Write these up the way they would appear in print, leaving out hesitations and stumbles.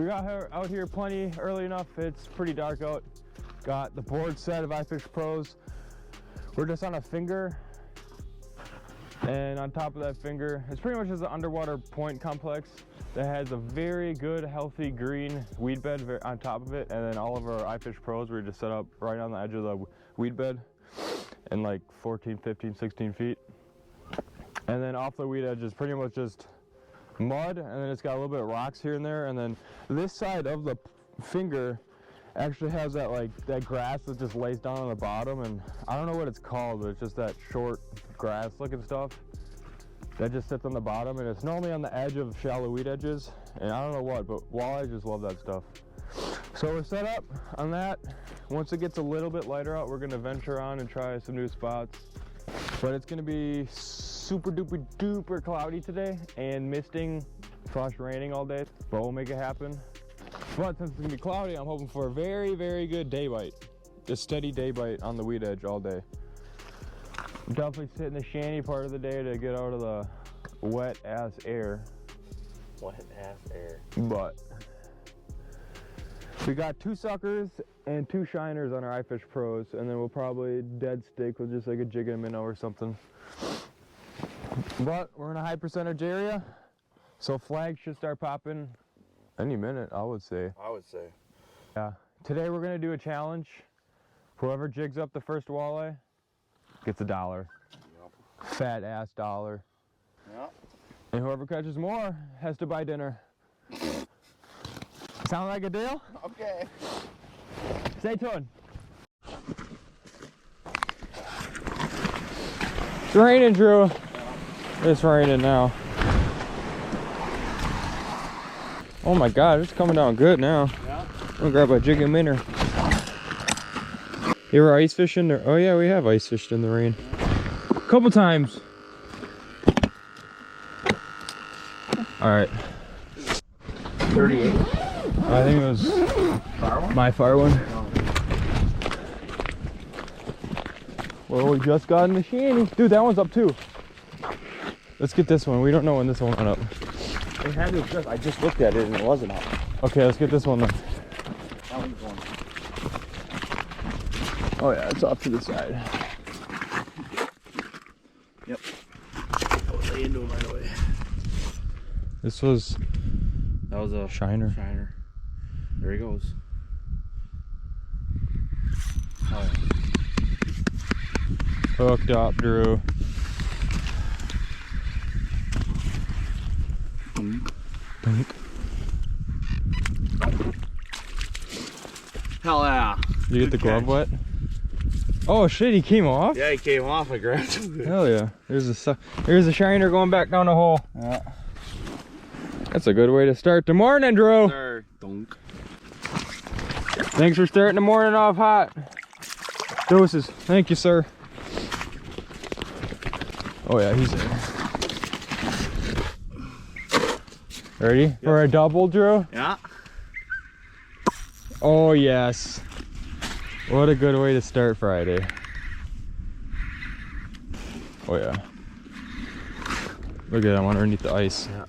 We got out here plenty early enough. It's pretty dark out. Got the board set of iFish Pros. We're just on a finger, and on top of that finger, it's pretty much just an underwater point complex that has a very good, healthy green weed bed on top of it. And then all of our iFish Pros were just set up right on the edge of the weed bed and like 14, 15, 16 feet. And then off the weed edge is pretty much just mud, and then it's got a little bit of rocks here and there. And then this side of the finger actually has that that grass that just lays down on the bottom, and I don't know what it's called, but it's just that short grass looking stuff that just sits on the bottom, and it's normally on the edge of shallow weed edges, and I don't know what, but walleye just love that stuff. So we're set up on that. Once it gets a little bit lighter out, we're gonna venture on and try some new spots, but it's gonna be super duper duper cloudy today and misting / raining all day, but we'll make it happen. But since it's gonna be cloudy, I'm hoping for a very, very good day bite. Just steady day bite on the weed edge all day. I'm definitely sitting the shanty part of the day to get out of the wet ass air. Wet ass air. But we got 2 suckers and 2 shiners on our iFish Pros, and then we'll probably dead stick with just like a jig and a minnow or something. But we're in a high percentage area, so flags should start popping any minute, I would say. Yeah. Today we're gonna do a challenge. Whoever jigs up the first walleye gets $1. Yep. Fat ass $1. Yep. And whoever catches more has to buy dinner. Sound like a deal? Okay. Stay tuned. It's raining, Drew. It's raining now. Oh my God, it's coming down good now. Yeah. I'm gonna grab a jig and minnow. You ever ice fishing? Oh yeah, we have ice fished in the rain. A couple times. All right. 38. I think it was my fire one. Well, we just got in the shanty. Dude, that one's up too. Let's get this one. We don't know when this one went up. It had to just, I just looked at it and it wasn't up. Okay, let's get this one then. That one's going. Oh yeah, it's off to the side. Yep. I'll lay into him right away. This was... That was a shiner. There he goes. Oh, yeah. Hooked up, Drew. Dunk. Hell yeah. You get the glove wet? Oh shit, he came off? Yeah, he came off. I grabbed him. Hell yeah. There's a shiner going back down the hole. Yeah. That's a good way to start the morning, Drew. Sir. Dunk. Thanks for starting the morning off hot. Doses. Thank you, sir. Oh yeah, he's there. Ready? Yep. For a double, Drew? Yeah. Oh yes. What a good way to start Friday. Oh yeah. Look at that one underneath the ice. Yeah.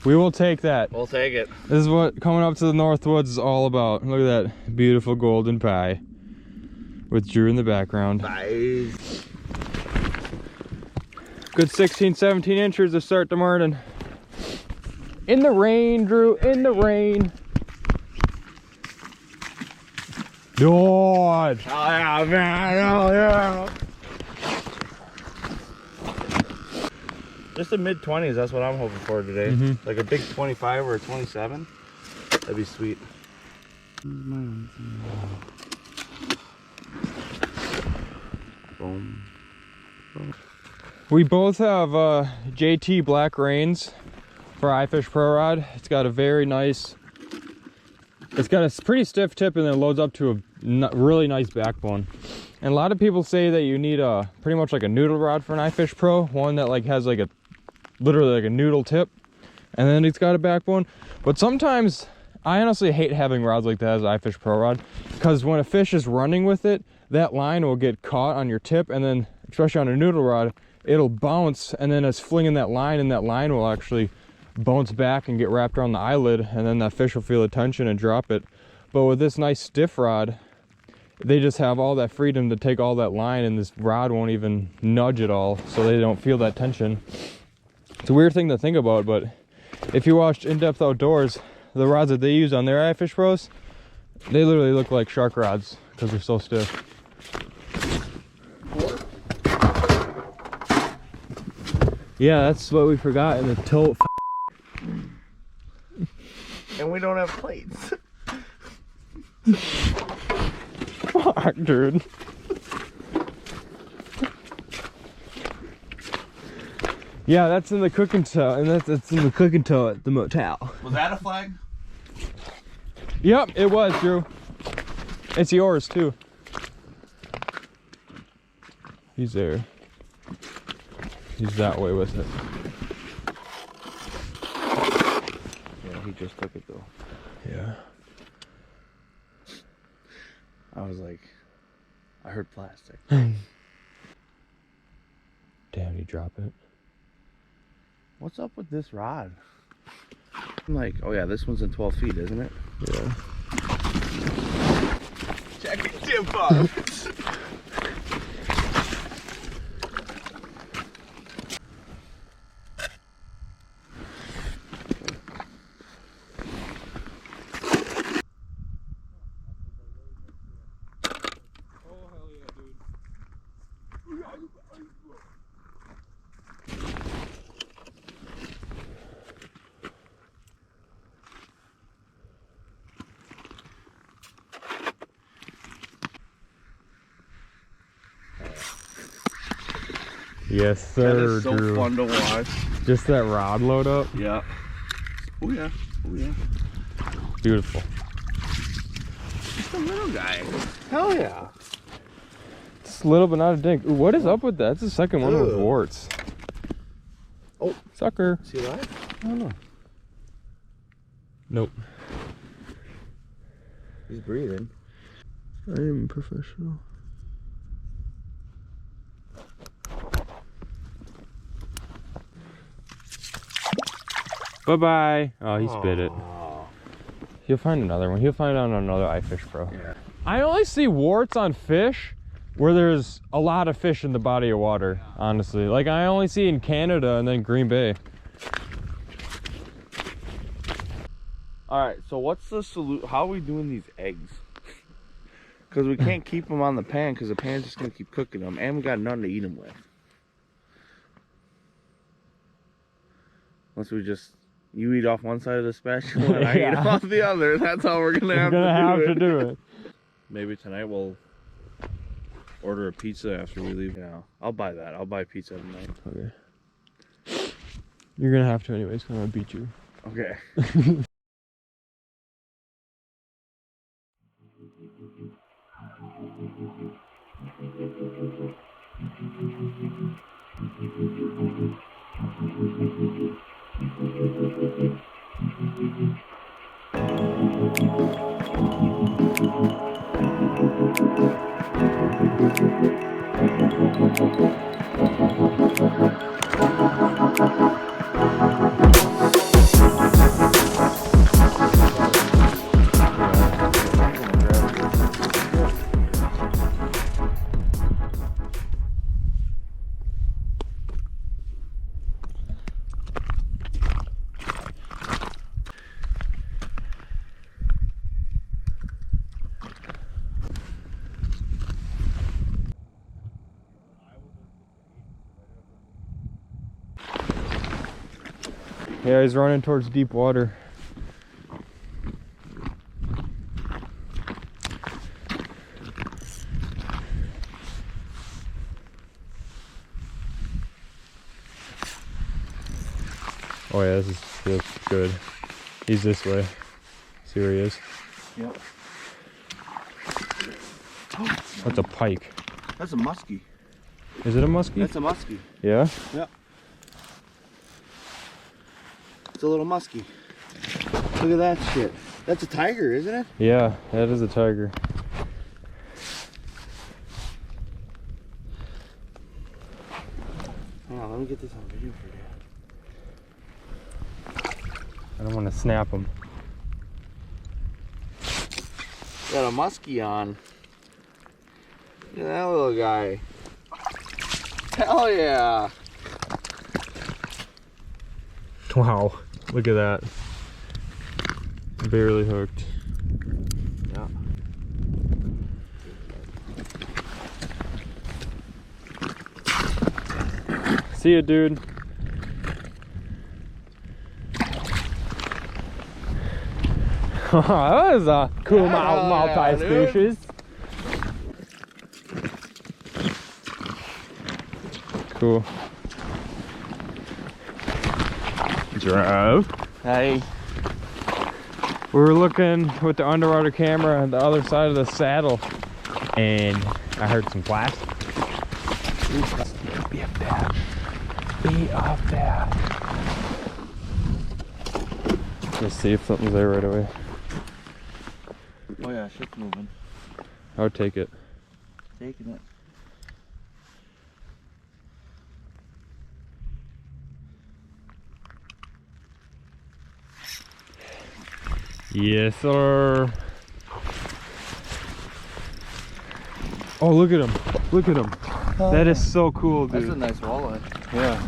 We will take that. We'll take it. This is what coming up to the Northwoods is all about. Look at that beautiful golden pie with Drew in the background. Nice. Good 16, 17 inches to start the morning. In the rain, Drew, in the rain. God. Oh yeah, man. Oh yeah. Just the mid-20s, that's what I'm hoping for today. Like a big 25 or a 27. That'd be sweet. Boom. We both have JT Black Rains for iFish Pro Rod. It's got a very nice, it's got a pretty stiff tip, and then it loads up to a really nice backbone. And a lot of people say that you need a pretty much like a noodle rod for an iFish Pro, one that like has like a literally like a noodle tip, and then it's got a backbone. But sometimes I honestly hate having rods like that as an iFish Pro Rod, because when a fish is running with it, that line will get caught on your tip, and then especially on a noodle rod, it'll bounce, and then it's flinging that line, and that line will actually bounce back and get wrapped around the eyelid, and then that fish will feel the tension and drop it. But with this nice stiff rod, they just have all that freedom to take all that line, and this rod won't even nudge at all, so they don't feel that tension. It's a weird thing to think about, but if you watched In-Depth Outdoors, the rods that they use on their iFish Pros, they literally look like shark rods because they're so stiff. Yeah, that's what we forgot in the tote. And we don't have plates. Fuck, dude. Yeah, that's in the cooking tote, and that's in the cooking tote at the motel. Was that a flag? Yep, it was, Drew. It's yours too. He's there. He's that way with it. Yeah, he just took it though. Yeah. I was like, I heard plastic. Damn, you drop it. What's up with this rod? I'm like, oh yeah, this one's in 12 feet, isn't it? Yeah. Check it, tip off. Yes, sir. That is so Drew. fun to watch. Just that rod load up. Yeah. Oh yeah. Oh yeah. Beautiful. Just a little guy. Hell yeah. Just a little, but not a dink. Ooh, what is up with that? That's the second one with warts. Oh, Sucker. is he alive? I don't know. Nope. He's breathing. I am professional. Bye-bye. Oh, he spit it. He'll find another one. He'll find it on another iFish Pro. Yeah. I only see warts on fish where there's a lot of fish in the body of water, honestly. Like, I only see in Canada and then Green Bay. All right, so what's the solution? How are we doing these eggs? Because we can't keep them on the pan because the pan's just going to keep cooking them, and we got nothing to eat them with. Unless we just, you eat off one side of the spatula and I eat off the other. That's how we're going to have to do it. Maybe tonight we'll order a pizza after we leave. Yeah, I'll buy that. I'll buy pizza tonight. Okay. You're gonna have to anyways, because I'm gonna beat you. Okay. Yeah, he's running towards deep water. Oh yeah, this feels good. He's this way. See where he is? Yep. That's a pike. That's a musky. Is it a musky? That's a musky. Yeah? Yep. It's a little musky. Look at that shit. That's a tiger, isn't it? Yeah, that is a tiger. Hang on, let me get this on video for you. I don't want to snap them. Got a musky on. Look at that little guy. Hell yeah. Wow, look at that. Barely hooked. Yeah. See ya, dude. That was a cool multi-species. Cool. Giraffe. Hey. We were looking with the underwater camera on the other side of the saddle, and I heard some plastic. Be up there. Be up there. Let's see if something's there right away. Oh yeah, shit's moving. I would take it. Taking it. Yes, sir. Oh, look at him. Look at him. That is so cool, dude. That's a nice walleye. Yeah.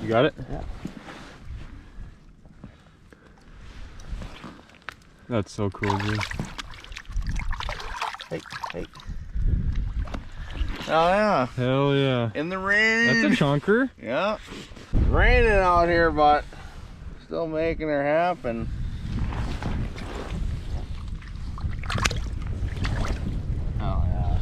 You got it? Yeah. That's so cool, dude. Hey, hey. Oh yeah. Hell yeah. In the rain. That's a chunker. Yeah. It's raining out here, but still making her happen. Oh yeah.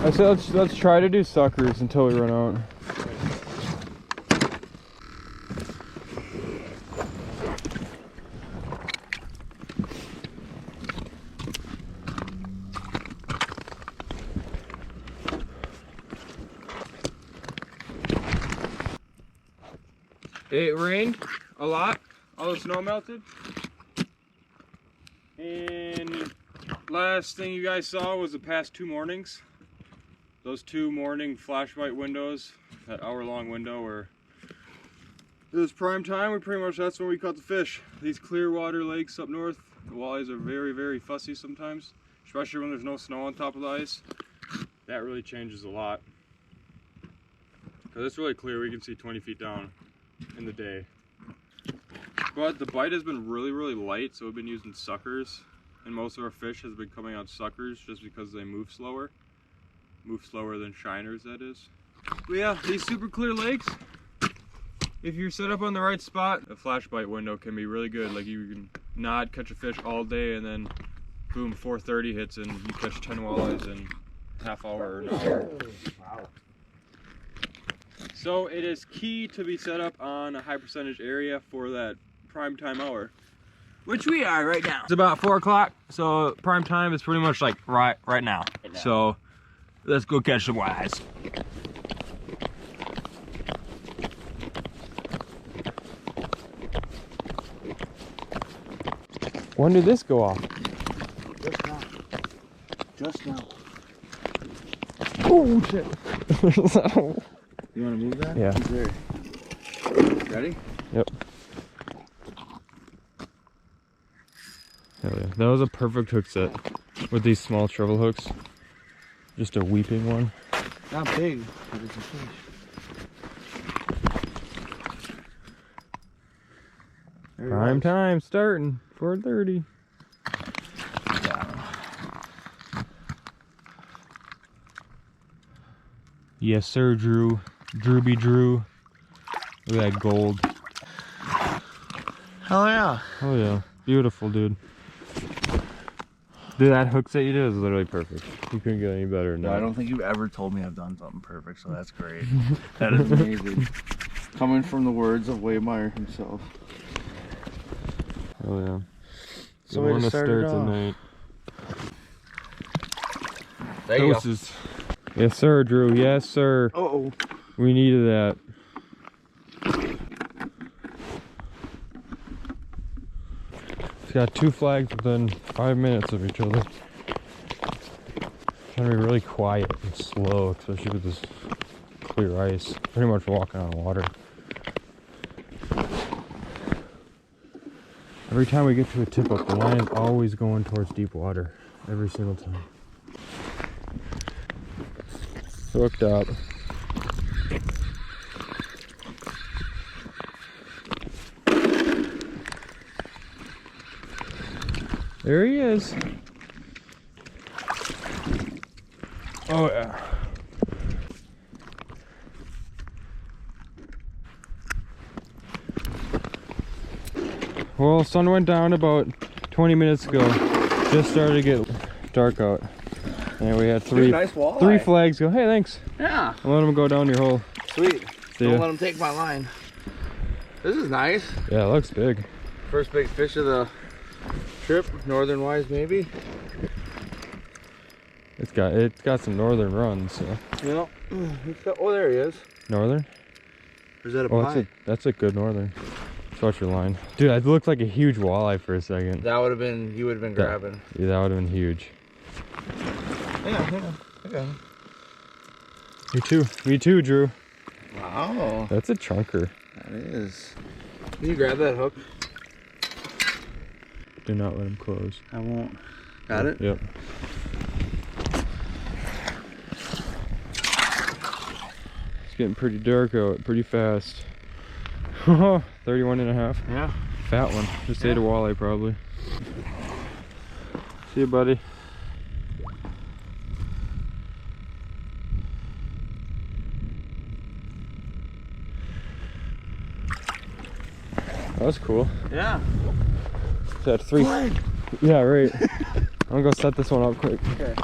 I said let's try to do suckers until we run out. It rained a lot, all the snow melted, and last thing you guys saw was the past 2 mornings. Those 2 morning flashlight windows, that hour-long window where it was prime time. That's when we caught the fish. These clear water lakes up north, the walleyes are very, very fussy sometimes, especially when there's no snow on top of the ice. That really changes a lot. Because it's really clear, we can see 20 feet down in the day. But the bite has been really, really light, so we've been using suckers, and most of our fish has been coming out suckers just because they move slower. Move slower than shiners, that is. But yeah, these super clear lakes, if you're set up on the right spot, a flash bite window can be really good. Like you can not catch a fish all day and then boom, 4:30 hits and you catch 10 walleyes in half hour or an hour. Wow. So it is key to be set up on a high percentage area for that prime time hour, which we are right now. It's about 4 o'clock, so prime time is pretty much like right now. So let's go catch some walleyes. When did this go off? Just now. Just now. Oh shit. You want to move that? Yeah. He's there. Ready? Yep. Hell yeah. That was a perfect hook set with these small treble hooks. Just a weeping one. Not big, but it's a fish. Prime time starting, 4:30. Yes sir, Drew. Drewby Drew. Look at that gold. Hell yeah. Oh yeah. Beautiful, dude. Dude, that hook set you did is literally perfect. You couldn't get any better than that. I don't think you've ever told me I've done something perfect, so that's great. That is amazing. Coming from the words of Waymeyer himself. Oh yeah. So way to start it at off. night. There you go. Doses. Yes, sir, Drew. Yes, sir. Uh-oh. We needed that. It's got 2 flags within 5 minutes of each other. Trying to be really quiet and slow, especially with this clear ice. Pretty much walking on water. Every time we get to a tip up, the line is always going towards deep water. Every single time. Hooked up. There he is. Oh yeah. Well, sun went down about 20 minutes ago. Just started to get dark out. And we had three flags go. Hey, thanks. Yeah. I'll let them go down your hole. Sweet. See Don't ya. let them take my line. This is nice. Yeah, it looks big. First big fish of the trip. Northern wise, maybe. It's got some northern runs. So. Yeah. Oh, there he is. Northern? Or is that a Oh, pike? that's a good northern. Just watch your line. Dude, it looked like a huge walleye for a second. That would have been, you would have been grabbing. Yeah, that would have been huge. Yeah. Okay. Me too, Drew. Wow. That's a chunker. That is. Can you grab that hook? Do not let him close. I won't. Got it? Yep. It's getting pretty dark out, pretty fast. 31 and a half. Yeah. Fat one. Just ate a walleye probably. See you, buddy. That was cool. Yeah. That 3. Yeah, right. I'm gonna go set this one up quick. Okay.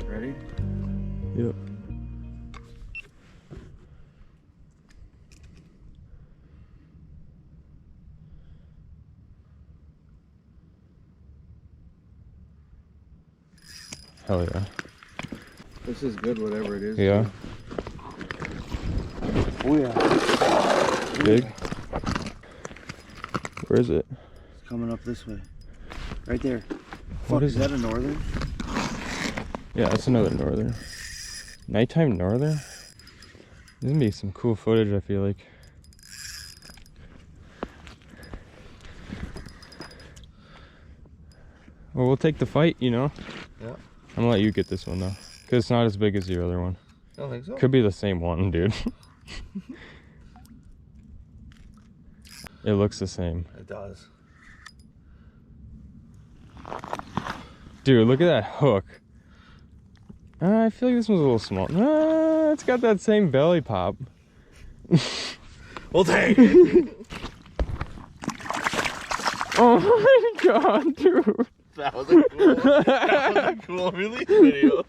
Ready? Yep. Hell yeah. This is good, whatever it is. Yeah. Oh yeah. Big. Where is it? It's coming up this way. Right there. What is that, a northern? Yeah, that's another northern. Nighttime northern? There's gonna be some cool footage, I feel like. Well, we'll take the fight, you know? Yeah. I'm gonna let you get this one though, because it's not as big as the other one. I don't think so. Could be the same one, dude. It looks the same. It does. Dude, look at that hook. I feel like this one's a little small. It's got that same belly pop. We'll take it. Oh my god, dude. That was a cool release video.